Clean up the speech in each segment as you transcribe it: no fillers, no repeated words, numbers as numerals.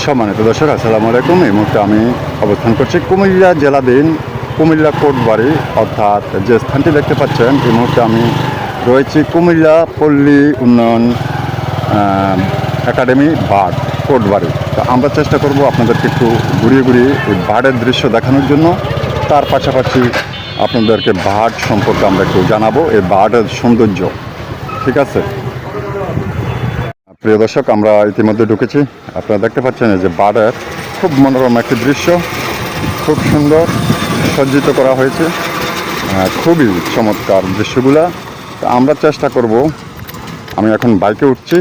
সম্মানিত দর্শক, আসসালামু আলাইকুম। এই মুহূর্তে আমি অবস্থান করছি কুমিল্লা জেলাধীন কুমিল্লা কোটবাড়ি, অর্থাৎ যে স্থানটি দেখতে পাচ্ছেন এই মুহূর্তে আমি রয়েছি কুমিল্লা পল্লী উন্নয়ন একাডেমি বার্ড কোটবাড়ি। তো আমরা চেষ্টা করব আপনাদেরকে একটু ঘুরিয়ে ঘুরিয়ে এই বার্ডের দৃশ্য দেখানোর জন্য। তার পাশাপাশি আপনাদেরকে বার্ড সম্পর্কে আমরা একটু জানাবো, এই বার্ডের সৌন্দর্য। ঠিক আছে প্রিয় দর্শক, আমরা ইতিমধ্যে ঢুকেছি। আপনারা দেখতে পাচ্ছেন যে বার্ডের খুব মনোরম একটি দৃশ্য, খুব সুন্দর সজ্জিত করা হয়েছে, খুবই চমৎকার দৃশ্যগুলা। আমরা চেষ্টা করব, আমি এখন বাইকে উঠছি,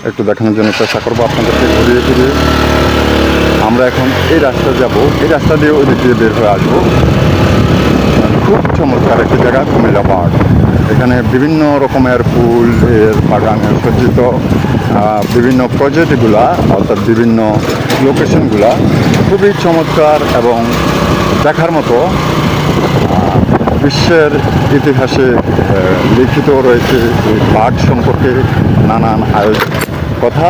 একটু দেখানোর জন্য চেষ্টা করব আপনাদেরকে ঘুরিয়ে ফিরিয়ে। আমরা এখন এই রাস্তা যাব, এই রাস্তা দিয়ে ওই দিক দিয়ে বের হয়ে আসবো। খুব চমৎকার একটি জায়গা কুমিল্লা বার্ড। এখানে বিভিন্ন রকমের ফুল এর বাগানের সজ্জিত বিভিন্ন প্রজেক্টগুলা, অর্থাৎ বিভিন্ন লোকেশনগুলা খুবই চমৎকার এবং দেখার মতো। বিশ্বের ইতিহাসে লিখিত রয়েছে এই বার্ড সম্পর্কে নানান কথা।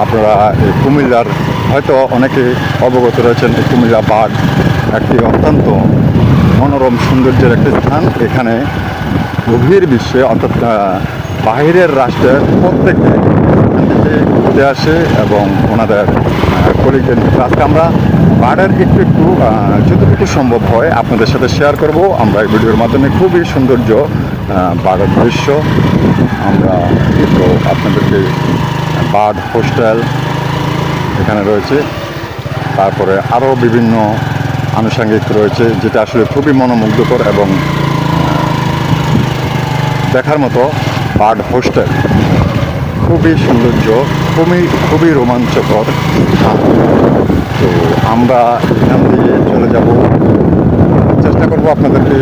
আপনারা এই কুমিল্লার হয়তো অনেকে অবগত রয়েছেন। এই কুমিল্লা বার্ড একটি অত্যন্ত মনোরম সৌন্দর্যের একটি স্থান। এখানে গভীর বিশ্বে, অর্থাৎ বাহিরের রাষ্ট্রের প্রত্যেকে এখান থেকে ঘুরতে আসে এবং ওনাদের কলিগদের। আজকে আমরা বার্ডের একটু যতটুকু সম্ভব হয় আপনাদের সাথে শেয়ার করব। আমরা এই ভিডিওর মাধ্যমে খুবই সৌন্দর্য বার্ডের দৃশ্য আমরা তো আপনাদেরকে। বার্ড হোস্টেল এখানে রয়েছে, তারপরে আরও বিভিন্ন আনুষঙ্গিক রয়েছে, যেটা আসলে খুবই মনোমুগ্ধকর এবং দেখার মতো। বার্ড হোস্টেল খুবই সৌন্দর্য, খুবই রোমাঞ্চকর। তো আমরা এখান দিয়ে চলে যাব, চেষ্টা করব আপনাদেরকে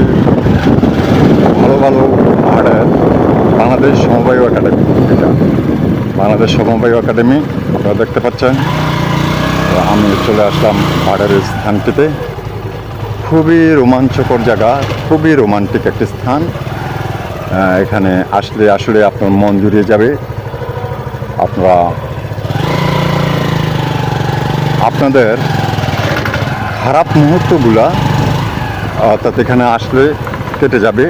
ভালো ভালো বার্ডের বাংলাদেশ সমবায় একাডেমি, এটা বাংলাদেশ সমবায় একাডেমি আপনারা দেখতে পাচ্ছেন। তো আমি চলে আসলাম বার্ডের স্থানটিতে। খুবই রোমাঞ্চকর জায়গা, খুবই রোমান্টিক একটি স্থান। এখানে আসলে আসলে আপনার মন জুড়িয়ে যাবে। আপনারা আপনাদের খারাপ মুহূর্তগুলা অর্থাৎ এখানে আসলে কেটে যাবে।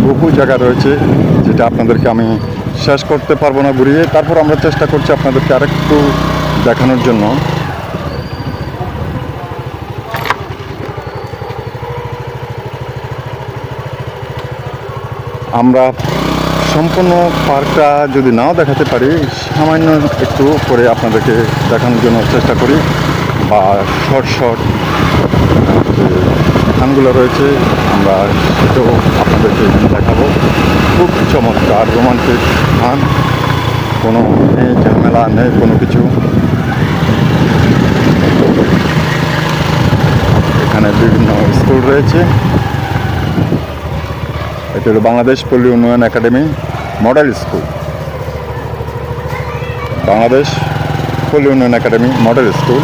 বহু জায়গা রয়েছে, যেটা আপনাদেরকে আমি শেষ করতে পারবো না ঘুরিয়ে। তারপর আমরা চেষ্টা করছি আপনাদেরকে আরেকটু দেখানোর জন্য। আমরা সম্পূর্ণ পার্কটা যদি নাও দেখাতে পারি, সামান্য একটু করে আপনাদেরকে দেখানোর জন্য চেষ্টা করি, বা শর্ট স্থানগুলো রয়েছে আমরা সেটাও আপনাদেরকে দেখাবো। খুব চমৎকার রোমান্টিক স্থান, কোনো নেই ঝামেলা, নেই কোনো কিছু। এখানে বিভিন্ন স্কুল রয়েছে। এটা হলো বাংলাদেশ পল্লী উন্নয়ন একাডেমি মডেল স্কুল, বাংলাদেশ পল্লী উন্নয়ন একাডেমি মডেল স্কুল।